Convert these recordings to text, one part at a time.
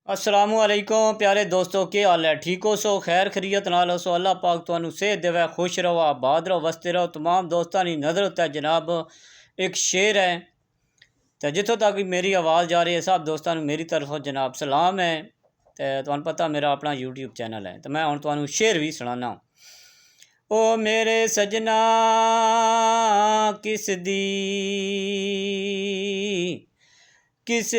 अस्सलामुअलैकुम प्यारे दोस्तों, क्या हाल है? ठीक हो सो? खैर खरीयत नाल हो सो? अल्लाह पाक तुहानू सेहत देवे, खुश रहो, आबाद रहो, वसते रहो। तमाम दोस्तों की नज़र उत्ते जनाब एक शेर है, तो जितों तक मेरी आवाज़ जा रही है सब दोस्तों मेरी तरफों जनाब सलाम है। तो तुहानू पता मेरा अपना यूट्यूब चैनल है, तो मैं हुण तुहानू शेर भी सुनाना। ओ मेरे सजना किस दी किस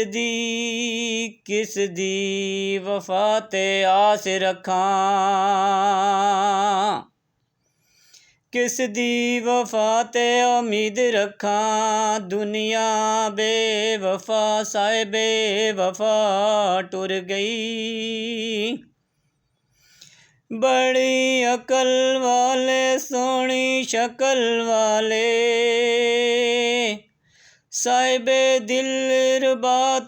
दी वफा ते आस रखां, किस दी वफा ते उम्मीद रखां। दुनिया बेवफा साहिबे वफा टुर गई। बड़ी अकल वाले सोहनी शक्ल वाले साहिबे दिल रुबा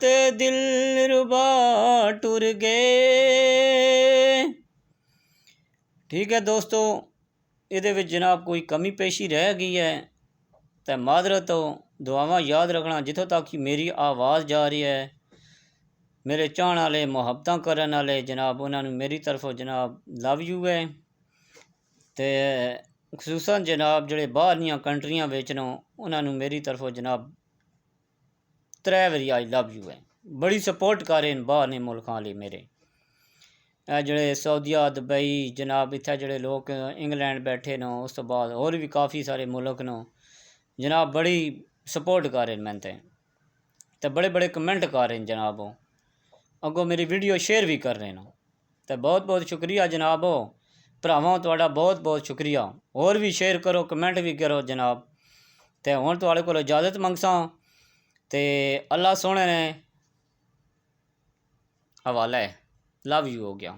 टुर गए। ठीक है दोस्तों, ये जनाब कोई कमी पेशी रह गई है तो माजरत हो। दुआवां याद रखना जितों तक मेरी आवाज़ जा रही है। मेरे चाहने वाले मुहब्बत करने वाले जनाब उन्होंने मेरी तरफों जनाब लव यू है। तो खसूसन जनाब जोड़े बाहर दियां कंट्रियां विच नो उन्होंने मेरी तरफों जनाब 3 बारी आई लव यू है। बड़ी सपोर्ट कर रहे हैं बाहर ने मुल्कों वाले मेरे, जोड़े सऊदीया दुबई जनाब इत्थे जोड़े लोग इंग्लैंड बैठे नो, उस तो बाद होर भी काफ़ी सारे मुल्क नो जनाब बड़ी सपोर्ट कर रहे हैं मैंने तो बड़े बड़े कमेंट कर रहे हैं जनाब। वो अगों मेरी वीडियो शेयर भी कर रहे हैं, तो बहुत बहुत शुक्रिया जनाब। हो भरावां तुहाडा बहुत बहुत शुक्रिया। और भी शेयर करो, कमेंट भी करो जनाब। तो हुण तुहाडे कोलों इजाज़त मंगसां, ते अल्लाह सोहने ने हवाला है। लव यू हो गया।